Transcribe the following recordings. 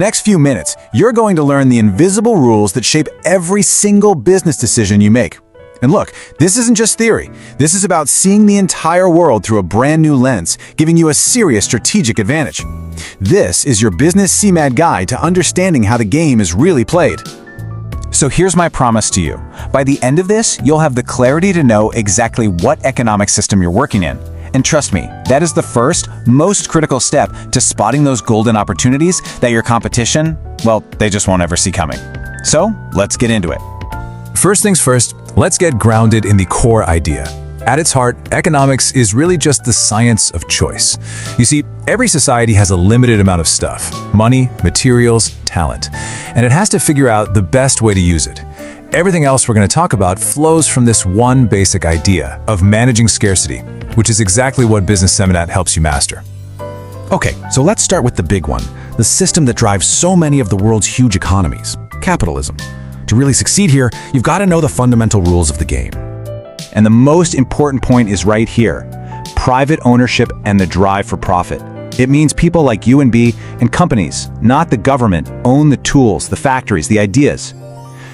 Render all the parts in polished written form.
Next few minutes, you're going to learn the invisible rules that shape every single business decision you make. And look, this isn't just theory. This is about seeing the entire world through a brand new lens, giving you a serious strategic advantage. This is your Business Semat guide to understanding how the game is really played. So here's my promise to you. By the end of this, you'll have the clarity to know exactly what economic system you're working in. And trust me, that is the first, most critical step to spotting those golden opportunities that your competition, well, they just won't ever see coming. So, let's get into it. First things first, let's get grounded in the core idea. At its heart, economics is really just the science of choice. You see, every society has a limited amount of stuff: money, materials, talent. And it has to figure out the best way to use it. Everything else we're going to talk about flows from this one basic idea of managing scarcity, which is exactly what Business Semat helps you master. Okay, so let's start with the big one, the system that drives so many of the world's huge economies, capitalism. To really succeed here, you've got to know the fundamental rules of the game. And the most important point is right here: private ownership and the drive for profit. It means people like you and me and companies, not the government, own the tools, the factories, the ideas.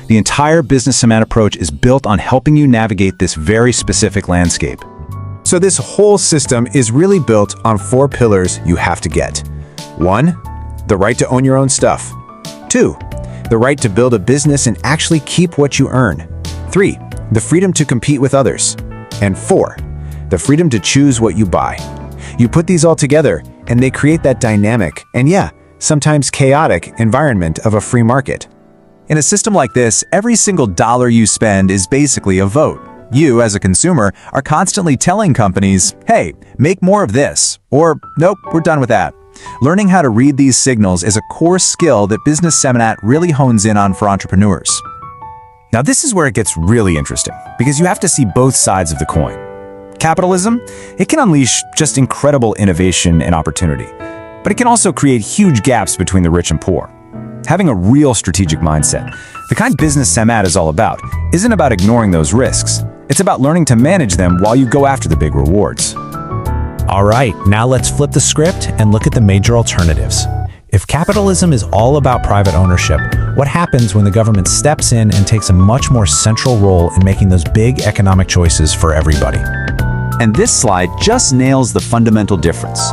The entire Business Semat approach is built on helping you navigate this very specific landscape. So this whole system is really built on 4 pillars you have to get. 1, the right to own your own stuff. 2, the right to build a business and actually keep what you earn. 3, the freedom to compete with others. And 4, the freedom to choose what you buy. You put these all together, and they create that dynamic and, yeah, sometimes chaotic environment of a free market. In a system like this, every single dollar you spend is basically a vote. You, as a consumer, are constantly telling companies, hey, make more of this, or nope, we're done with that. Learning how to read these signals is a core skill that Business Semat really hones in on for entrepreneurs. Now, this is where it gets really interesting, because you have to see both sides of the coin. Capitalism, it can unleash just incredible innovation and opportunity, but it can also create huge gaps between the rich and poor. Having a real strategic mindset, the kind Business Semat is all about, isn't about ignoring those risks. It's about learning to manage them while you go after the big rewards. All right, now let's flip the script and look at the major alternatives. If capitalism is all about private ownership, what happens when the government steps in and takes a much more central role in making those big economic choices for everybody? And this slide just nails the fundamental difference.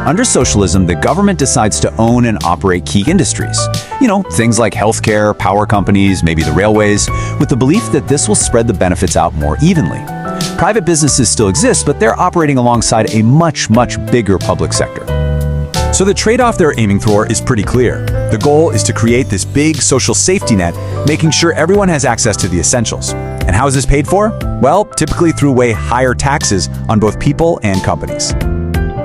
Under socialism, the government decides to own and operate key industries. Things like healthcare, power companies, maybe the railways, with the belief that this will spread the benefits out more evenly. Private businesses still exist, but they're operating alongside a much, much bigger public sector. So the trade-off they're aiming for is pretty clear. The goal is to create this big social safety net, making sure everyone has access to the essentials. And how is this paid for? Well, typically through way higher taxes on both people and companies.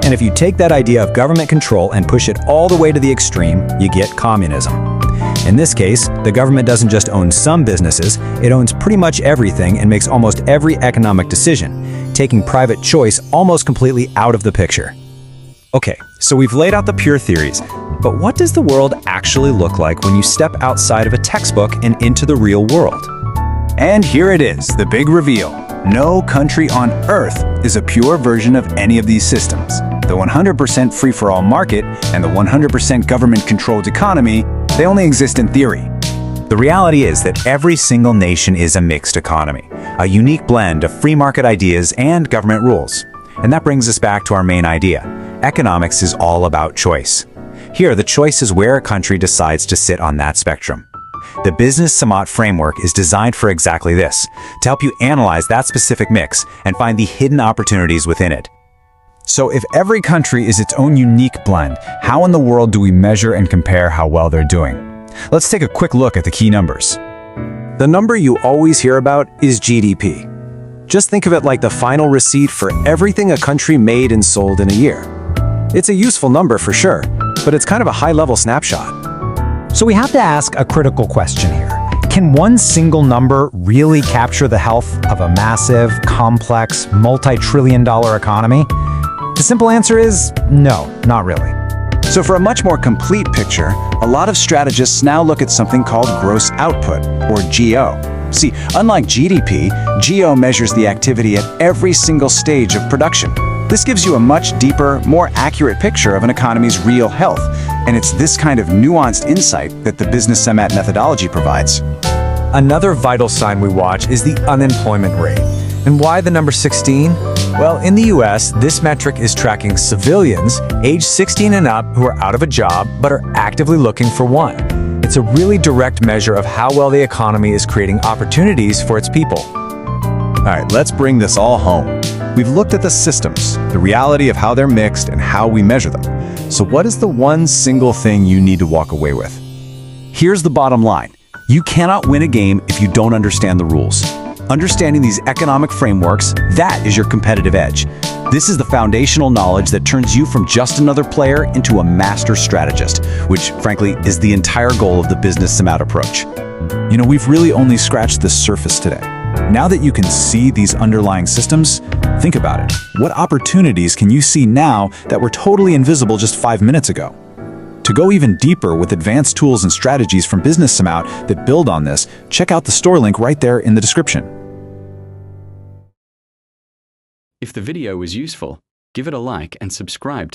And if you take that idea of government control and push it all the way to the extreme, you get communism. In this case, the government doesn't just own some businesses, it owns pretty much everything and makes almost every economic decision, taking private choice almost completely out of the picture. Okay, so we've laid out the pure theories, but what does the world actually look like when you step outside of a textbook and into the real world? And here it is, the big reveal. No country on Earth is a pure version of any of these systems. The 100% free-for-all market and the 100% government-controlled economy, they only exist in theory. The reality is that every single nation is a mixed economy, a unique blend of free market ideas and government rules. And that brings us back to our main idea. Economics is all about choice. Here, the choice is where a country decides to sit on that spectrum. The Business Semat framework is designed for exactly this, to help you analyze that specific mix and find the hidden opportunities within it. So if every country is its own unique blend, how in the world do we measure and compare how well they're doing? Let's take a quick look at the key numbers. The number you always hear about is GDP. Just think of it like the final receipt for everything a country made and sold in a year. It's a useful number for sure, but it's kind of a high-level snapshot. So we have to ask a critical question here. Can one single number really capture the health of a massive, complex, multi-trillion-dollar economy? The simple answer is no, not really. So for a much more complete picture, a lot of strategists now look at something called gross output, or GO. See, unlike GDP, GO measures the activity at every single stage of production. This gives you a much deeper, more accurate picture of an economy's real health, And it's this kind of nuanced insight that the Business Semat methodology provides. Another vital sign we watch is the unemployment rate. And why the number 16? Well, in the US, this metric is tracking civilians age 16 and up who are out of a job but are actively looking for one. It's a really direct measure of how well the economy is creating opportunities for its people. All right, let's bring this all home. We've looked at the systems, the reality of how they're mixed, and how we measure them. So what is the one single thing you need to walk away with? Here's the bottom line. You cannot win a game if you don't understand the rules. Understanding these economic frameworks, that is your competitive edge. This is the foundational knowledge that turns you from just another player into a master strategist, which, frankly, is the entire goal of the Business Semat approach. You know, we've really only scratched the surface today. Now that you can see these underlying systems, think about it. What opportunities can you see now that were totally invisible just 5 minutes ago? To go even deeper with advanced tools and strategies from Business Semat that build on this, check out the store link right there in the description. If the video was useful, give it a like and subscribe